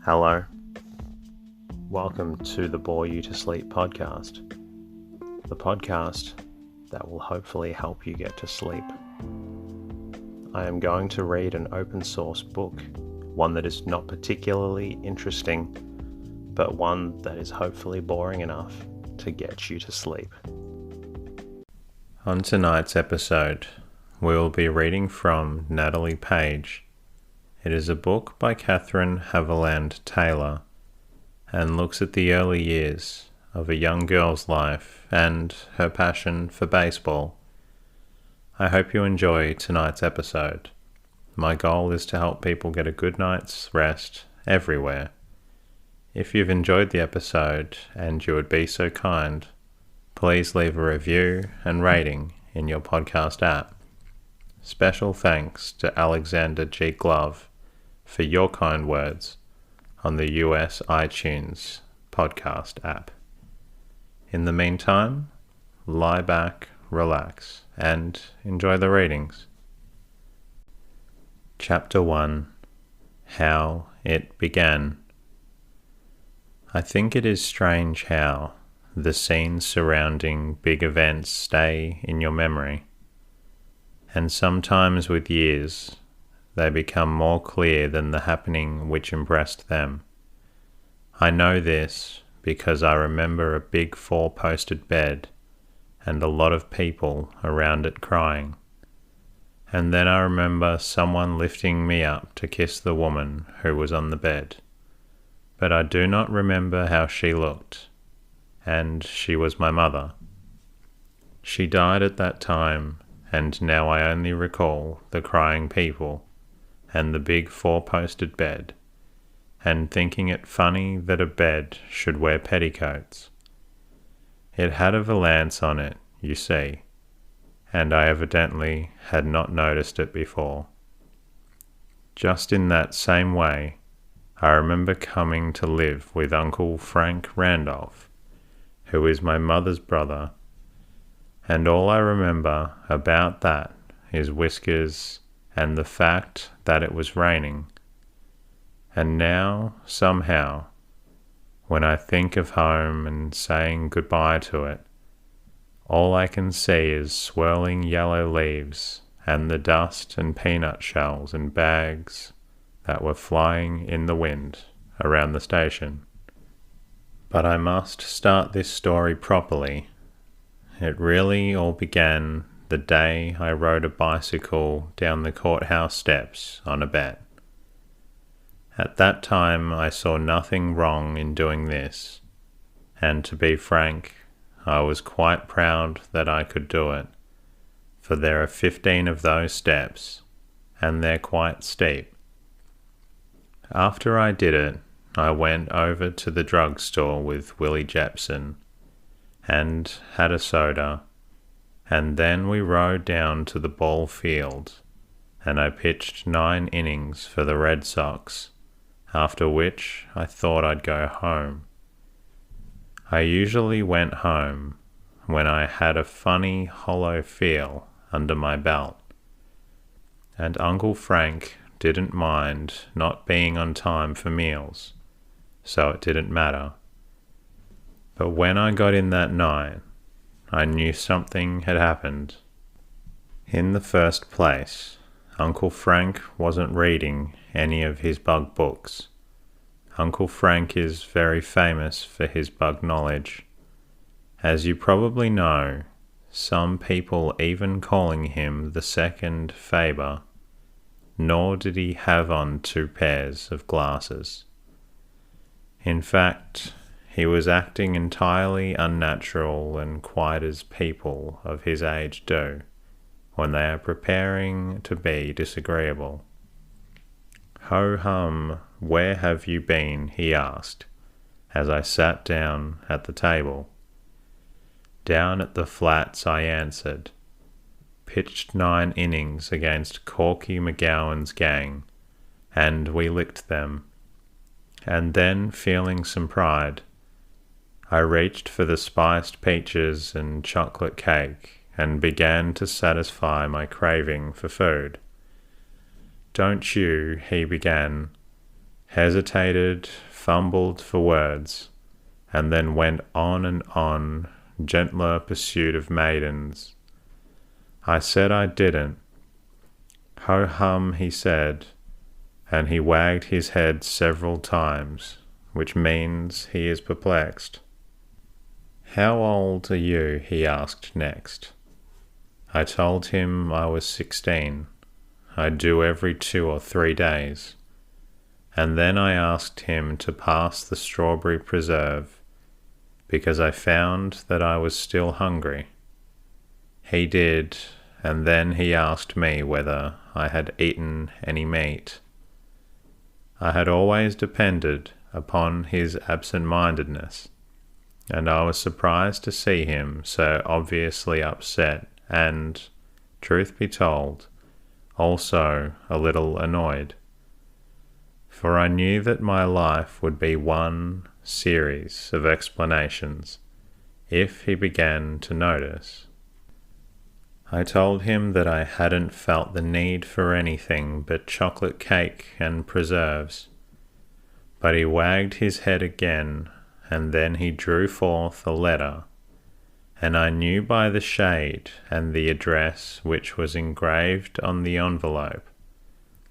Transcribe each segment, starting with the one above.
Hello. Welcome to the Bore You to Sleep podcast. The podcast that will hopefully help you get to sleep. I am going to read an open source book, one that is not particularly interesting, but one that is hopefully boring enough to get you to sleep. On tonight's episode, we will be reading from Natalie Page. It is a book by Katharine Haviland Taylor and looks at the early years of a young girl's life and her passion for baseball. I hope you enjoy tonight's episode. My goal is to help people get a good night's rest everywhere. If you've enjoyed the episode and you would be so kind, please leave a review and rating in your podcast app. Special thanks to Alexander G. Glove for your kind words on the US iTunes podcast app. In the meantime, lie back, relax, and enjoy the readings. Chapter 1. How It Began. I think it is strange how the scenes surrounding big events stay in your memory, and sometimes with years they become more clear than the happening which impressed them. I know this because I remember a big four-posted bed and a lot of people around it crying. And then I remember someone lifting me up to kiss the woman who was on the bed. But I do not remember how she looked, and she was my mother. She died at that time, and now I only recall the crying people and the big four-posted bed, and thinking it funny that a bed should wear petticoats. It had a valance on it, you see, and I evidently had not noticed it before. Just in that same way, I remember coming to live with Uncle Frank Randolph, who is my mother's brother, and all I remember about that is whiskers and the fact that it was raining. And now, somehow, when I think of home and saying goodbye to it, all I can see is swirling yellow leaves and the dust and peanut shells and bags that were flying in the wind around the station. But I must start this story properly. It really all began the day I rode a bicycle down the courthouse steps on a bet. At that time I saw nothing wrong in doing this, and to be frank, I was quite proud that I could do it, for there are 15 of those steps, and they're quite steep. After I did it, I went over to the drugstore with Willie Jepson, and had a soda, and then we rode down to the ball field, and I pitched 9 innings for the Red Sox, after which I thought I'd go home. I usually went home when I had a funny hollow feel under my belt, and Uncle Frank didn't mind not being on time for meals, so it didn't matter. But when I got in that night, I knew something had happened. In the first place, Uncle Frank wasn't reading any of his bug books. Uncle Frank is very famous for his bug knowledge. As you probably know, some people even calling him the second Faber, nor did he have on 2 pairs of glasses. In fact, he was acting entirely unnatural and quite as people of his age do when they are preparing to be disagreeable. "Ho-hum, where have you been?" he asked, as I sat down at the table. "Down at the flats," I answered. "Pitched 9 innings against Corky McGowan's gang, and we licked them." And then, feeling some pride, I reached for the spiced peaches and chocolate cake and began to satisfy my craving for food. "Don't you," he began, hesitated, fumbled for words, and then went on, gentler pursuit of maidens. I said I didn't. Ho-hum, he said, and he wagged his head several times, which means he is perplexed. How old are you? He asked next. I told him I was 16. I do every 2 or 3 days. And then I asked him to pass the strawberry preserve, because I found that I was still hungry. He did, and then he asked me whether I had eaten any meat. I had always depended upon his absent-mindedness, and I was surprised to see him so obviously upset and, truth be told, also a little annoyed. For I knew that my life would be one series of explanations if he began to notice. I told him that I hadn't felt the need for anything but chocolate cake and preserves, but he wagged his head again, and then he drew forth a letter, and I knew by the shade and the address which was engraved on the envelope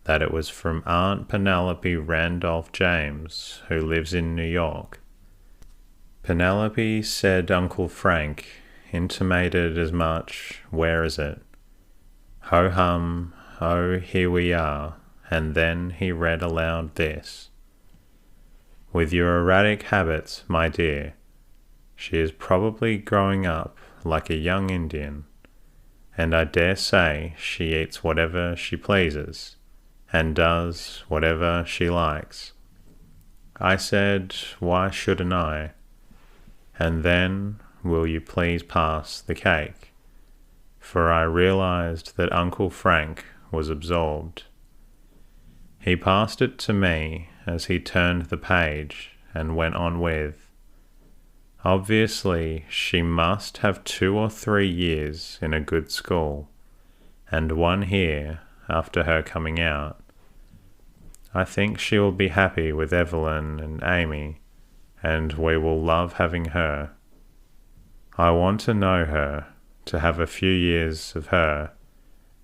that it was from Aunt Penelope Randolph James, who lives in New York. Penelope said Uncle Frank intimated as much. Where is it? Ho-hum, oh, here we are. And then he read aloud this. With your erratic habits, my dear, she is probably growing up like a young Indian, and I dare say she eats whatever she pleases, and does whatever she likes. I said, why shouldn't I? And then, will you please pass the cake? For I realized that Uncle Frank was absorbed. He passed it to me as he turned the page and went on with, obviously she must have 2 or 3 years in a good school, and 1 here after her coming out. I think she will be happy with Evelyn and Amy, and we will love having her. I want to know her, to have a few years of her,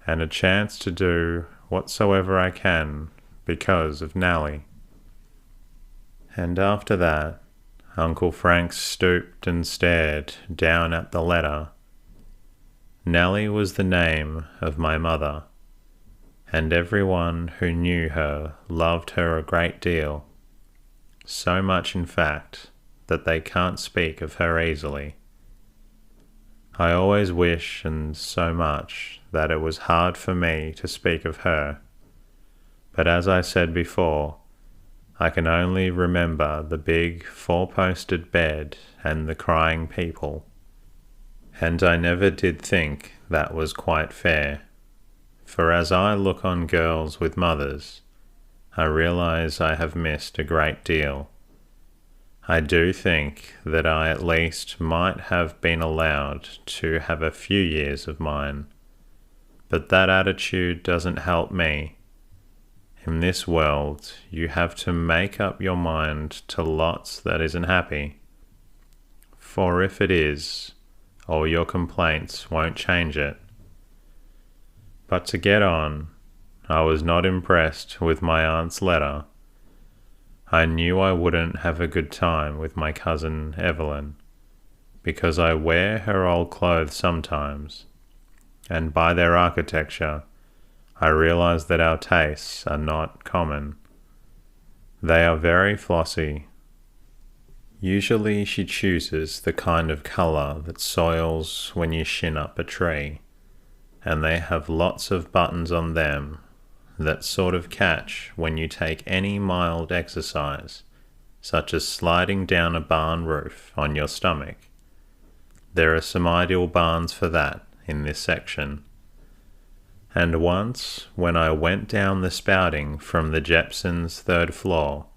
and a chance to do whatsoever I can because of Nellie. And after that, Uncle Frank stooped and stared down at the letter. Nellie was the name of my mother, and everyone who knew her loved her a great deal, so much in fact that they can't speak of her easily. I always wish and so much that it was hard for me to speak of her, but as I said before, I can only remember the big 4-posted bed and the crying people, and I never did think that was quite fair. For as I look on girls with mothers, I realize I have missed a great deal. I do think that I at least might have been allowed to have a few years of mine, but that attitude doesn't help me. In this world, you have to make up your mind to lots that isn't happy. For if it is, all your complaints won't change it. But to get on, I was not impressed with my aunt's letter. I knew I wouldn't have a good time with my cousin Evelyn, because I wear her old clothes sometimes, and by their architecture, I realize that our tastes are not common. They are very flossy. Usually she chooses the kind of colour that soils when you shin up a tree, and they have lots of buttons on them that sort of catch when you take any mild exercise, such as sliding down a barn roof on your stomach. There are some ideal barns for that in this section. And once, when I went down the spouting from the Jepsons' 3rd floor,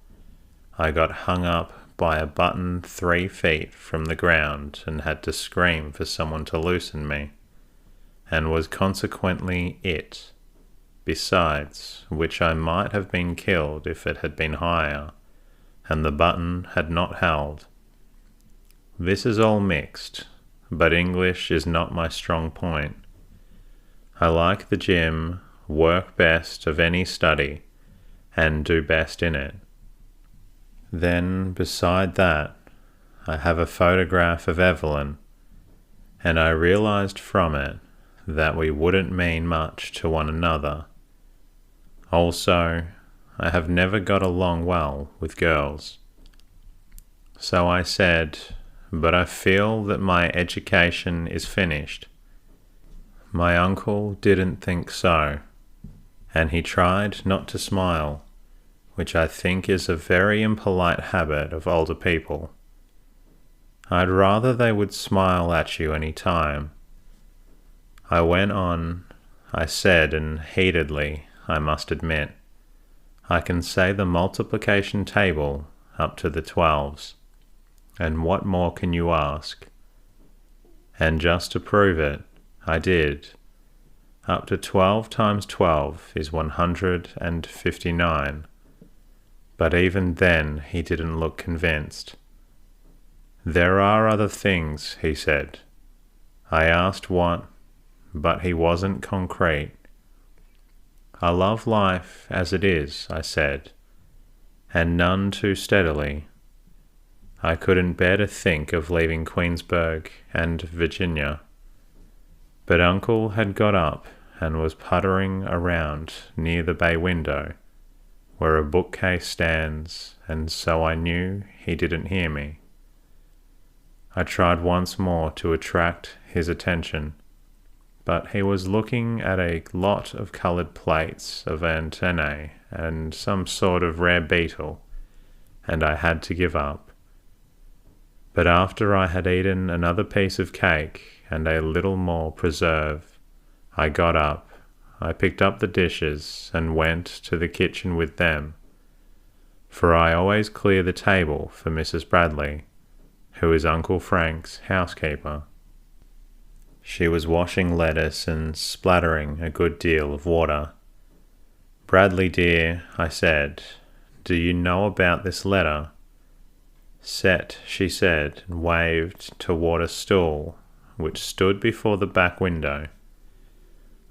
I got hung up by a button 3 feet from the ground and had to scream for someone to loosen me, and was consequently it. besides which I might have been killed if it had been higher, and the button had not held. This is all mixed, but English is not my strong point. I like the gym, work best of any study, and do best in it. Then, beside that, I have a photograph of Evelyn, and I realized from it that we wouldn't mean much to one another. Also, I have never got along well with girls. So I said, but I feel that my education is finished. My uncle didn't think so, and he tried not to smile, which I think is a very impolite habit of older people. I'd rather they would smile at you any time. I went on, I said, and heatedly, I must admit, I can say the multiplication table up to the 12s, and what more can you ask? And just to prove it, I did. Up to 12 times 12 is 159. But even then he didn't look convinced. There are other things, he said. I asked what, but he wasn't concrete. I love life as it is, I said, and none too steadily. I couldn't bear to think of leaving Queensburg and Virginia. But Uncle had got up and was puttering around near the bay window, where a bookcase stands, and so I knew he didn't hear me. I tried once more to attract his attention, but he was looking at a lot of coloured plates of antennae and some sort of rare beetle, and I had to give up. But after I had eaten another piece of cake and a little more preserve, I got up, I picked up the dishes and went to the kitchen with them, for I always clear the table for Mrs. Bradley, who is Uncle Frank's housekeeper. She was washing lettuce and splattering a good deal of water. "Bradley dear," I said, "do you know about this letter?" "Set," she said, and waved toward a stool which stood before the back window.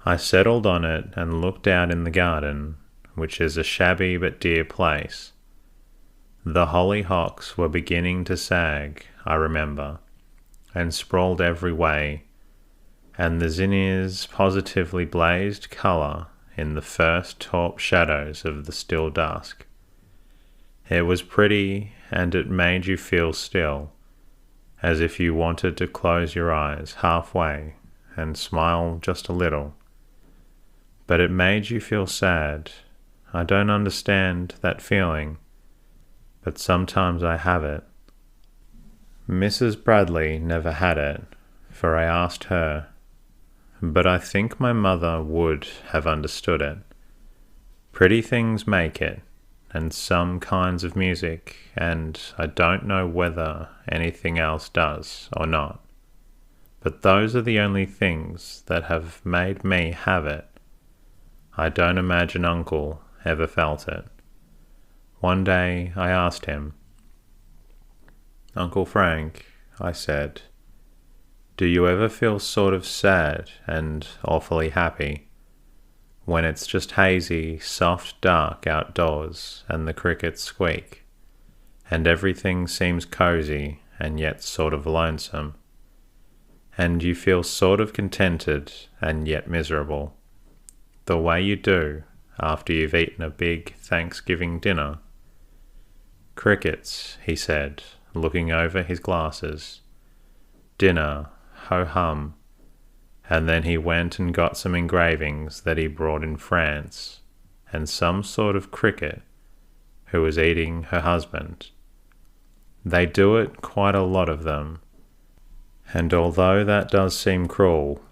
I settled on it and looked out in the garden, which is a shabby but dear place. The hollyhocks were beginning to sag, I remember, and sprawled every way, and the zinnias positively blazed colour in the first taupe shadows of the still dusk. It was pretty, and it made you feel still, as if you wanted to close your eyes halfway and smile just a little. But it made you feel sad. I don't understand that feeling, but sometimes I have it. Mrs. Bradley never had it, for I asked her, but I think my mother would have understood it. Pretty things make it, and some kinds of music, and I don't know whether anything else does or not. But those are the only things that have made me have it. I don't imagine Uncle ever felt it. One day I asked him, "Uncle Frank," I said, "do you ever feel sort of sad and awfully happy, when it's just hazy, soft dark outdoors and the crickets squeak, and everything seems cozy and yet sort of lonesome, and you feel sort of contented and yet miserable, the way you do after you've eaten a big Thanksgiving dinner?" "Crickets," he said, looking over his glasses. "Dinner, ho-hum." And then he went and got some engravings that he brought in France, and some sort of cricket who was eating her husband. They do it quite a lot of them, and although that does seem cruel,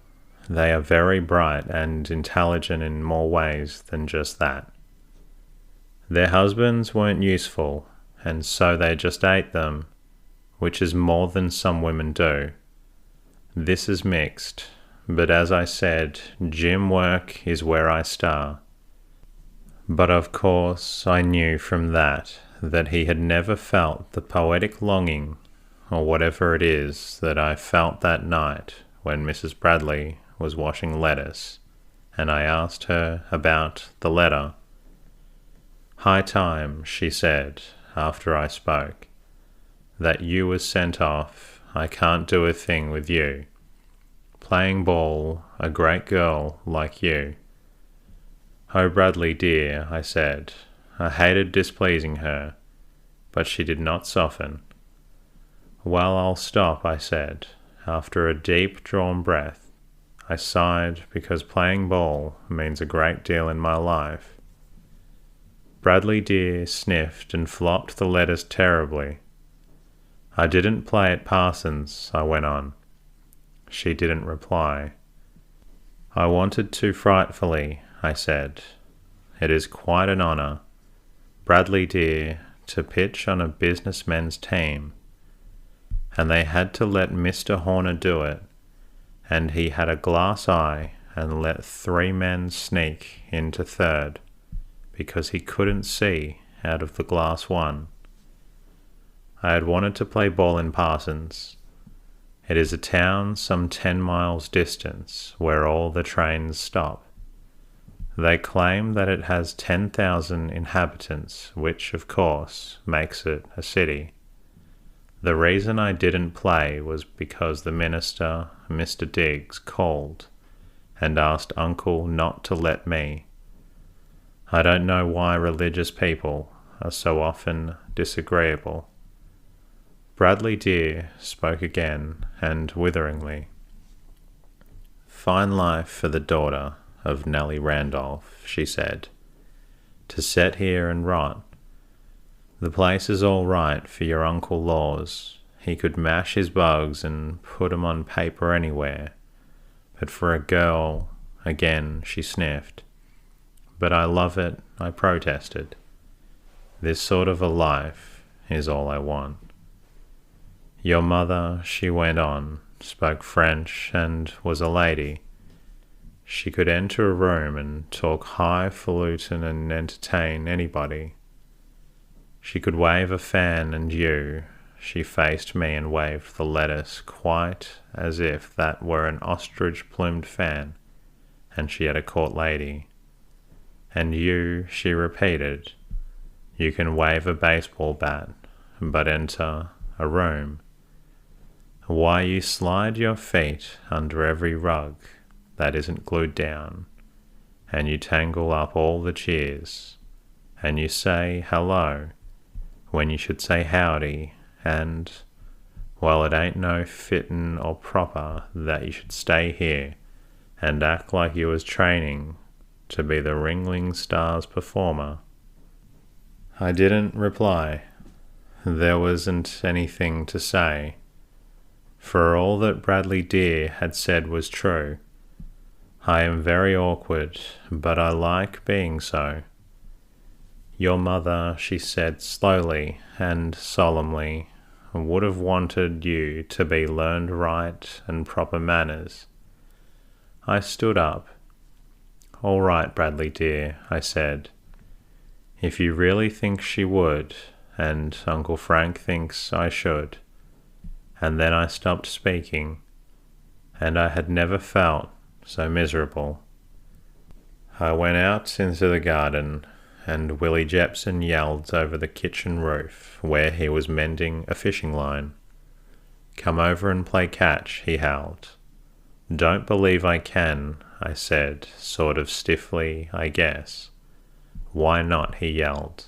they are very bright and intelligent in more ways than just that. Their husbands weren't useful, and so they just ate them, which is more than some women do. This is mixed, but as I said, gym work is where I star. But of course I knew from that he had never felt the poetic longing, or whatever it is, that I felt that night when Mrs. Bradley was washing lettuce, and I asked her about the letter. "High time," she said, after I spoke, "that you was sent off. I can't do a thing with you. Playing ball, a great girl like you." "Oh, Bradley dear," I said. I hated displeasing her, but she did not soften. "Well, I'll stop," I said. After a deep drawn breath, I sighed because playing ball means a great deal in my life. Bradley dear sniffed and flopped the letters terribly. "I didn't play at Parsons," I went on. She didn't reply. "I wanted to frightfully," I said. "It is quite an honour, Bradley dear, to pitch on a businessmen's team. And they had to let Mr. Horner do it, and he had a glass eye and let 3 men sneak into third, because he couldn't see out of the glass one. I had wanted to play ball in Parsons. It is a town some 10 miles distance where all the trains stop. They claim that it has 10,000 inhabitants, which, of course, makes it a city. The reason I didn't play was because the minister, Mr. Diggs, called and asked Uncle not to let me. I don't know why religious people are so often disagreeable." Bradley dear spoke again, and witheringly. "Fine life for the daughter of Nellie Randolph," she said, "to set here and rot. The place is all right for your Uncle Laws. He could mash his bugs and put 'em on paper anywhere. But for a girl," again she sniffed. "But I love it," I protested. "This sort of a life is all I want." "Your mother," she went on, "spoke French and was a lady. She could enter a room and talk highfalutin and entertain anybody. She could wave a fan, and she faced me and waved the lettuce quite as if that were an ostrich-plumed fan, and she had a court lady. And she repeated, you can wave a baseball bat, but enter a room. Why, you slide your feet under every rug that isn't glued down, and you tangle up all the chairs, and you say hello when you should say howdy, and, well, it ain't no fittin' or proper that you should stay here and act like you was training to be the Ringling Stars performer." I didn't reply. There wasn't anything to say, for all that Bradley dear had said was true. I am very awkward, but I like being so. "Your mother," she said slowly and solemnly, "would have wanted you to be learned right and proper manners." I stood up. "All right, Bradley dear," I said. "If you really think she would, and Uncle Frank thinks I should." And then I stopped speaking, and I had never felt so miserable. I went out into the garden, and Willie Jepson yelled over the kitchen roof where he was mending a fishing line. "Come over and play catch," he howled. "Don't believe I can," I said, sort of stiffly, I guess. "Why not?" he yelled.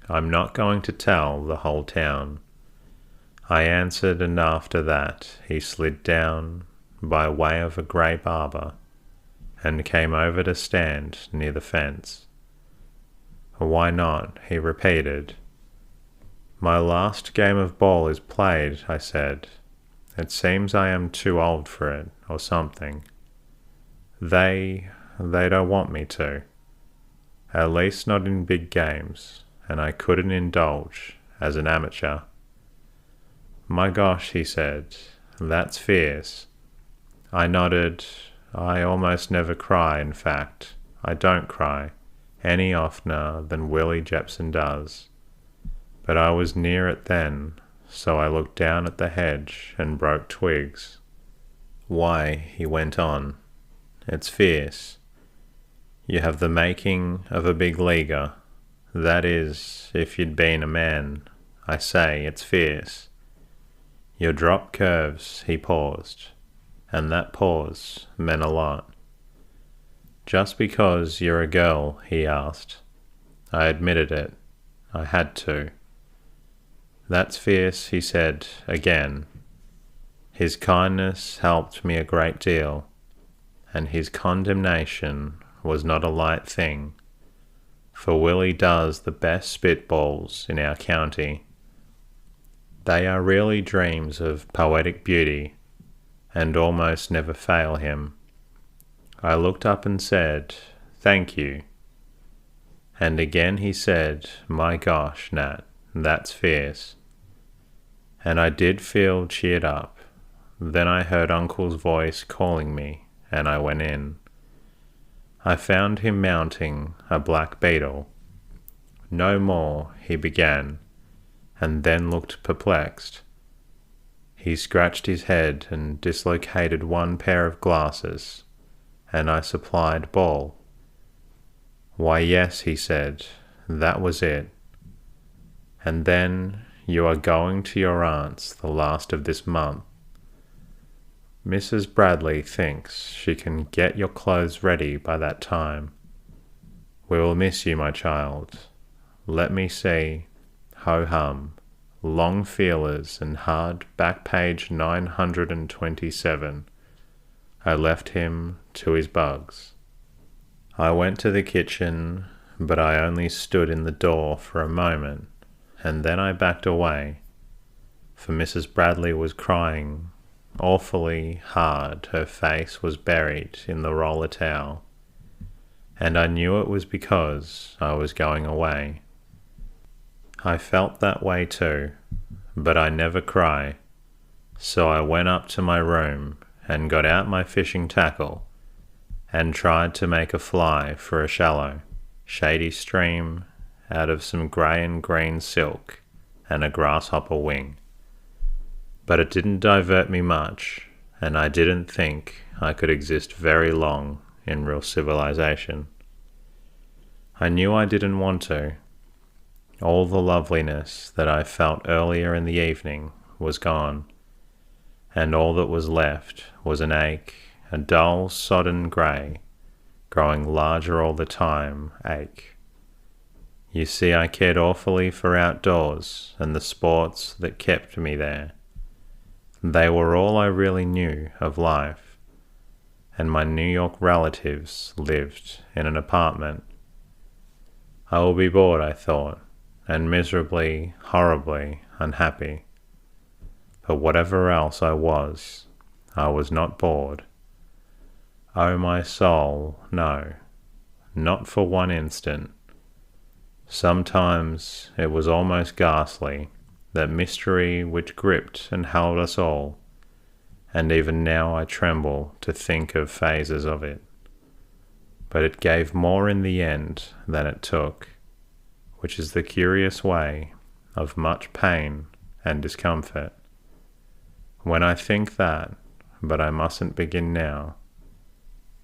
"I'm not going to tell the whole town." I answered, and after that he slid down by way of a grape arbor and came over to stand near the fence. "Why not?" he repeated. "My last game of ball is played," I said. "It seems I am too old for it, or something. They don't want me to. At least not in big games, and I couldn't indulge as an amateur." "My gosh," he said, "that's fierce." I nodded. "I almost never cry, in fact. I don't cry. any oftener than Willie Jepson does. But I was near it then, so I looked down at the hedge and broke twigs. Why, he went on, it's fierce. You have the making of a big leaguer. That is, if you'd been a man. I say, it's fierce. Your drop curves, he paused, and that pause meant a lot. Just because you're a girl, he asked. I admitted it. I had to. That's fierce, he said again. His kindness helped me a great deal, and his condemnation was not a light thing, for Willie does the best spitballs in our county. They are really dreams of poetic beauty, and almost never fail him. I looked up and said, thank you. And again he said, my gosh, Nat, that's fierce. And I did feel cheered up. Then I heard Uncle's voice calling me, and I went in. I found him mounting a black beetle. No more, he began, and then looked perplexed. He scratched his head and dislocated one pair of glasses, and I supplied ball. Why, yes, he said, that was it. And then you are going to your aunt's the last of this month. Mrs. Bradley thinks she can get your clothes ready by that time. We will miss you, my child. Let me see. Ho-hum. Long feelers and hard back page 927. I left him to his bugs. I went to the kitchen, but I only stood in the door for a moment, and then I backed away, for Mrs. Bradley was crying awfully hard. Her face was buried in the roller towel, and I knew it was because I was going away. I felt that way too, but I never cry, so I went up to my room and got out my fishing tackle and tried to make a fly for a shallow, shady stream out of some grey and green silk and a grasshopper wing. But it didn't divert me much, and I didn't think I could exist very long in real civilization. I knew I didn't want to. All the loveliness that I felt earlier in the evening was gone, and all that was left was an ache, a dull, sodden grey, growing larger all the time, ache. You see, I cared awfully for outdoors and the sports that kept me there. They were all I really knew of life, and my New York relatives lived in an apartment. I will be bored, I thought, and miserably, horribly unhappy. But whatever else I was not bored. Oh, my soul, no, not for one instant. Sometimes it was almost ghastly, that mystery which gripped and held us all, and even now I tremble to think of phases of it. But it gave more in the end than it took, which is the curious way of much pain and discomfort. When I think that, but I mustn't begin now,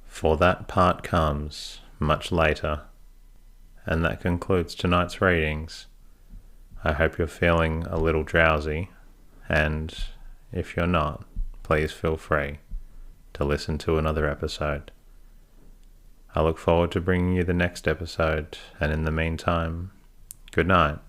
for that part comes much later. And that concludes tonight's readings. I hope you're feeling a little drowsy, and if you're not, please feel free to listen to another episode. I look forward to bringing you the next episode, and in the meantime, good night.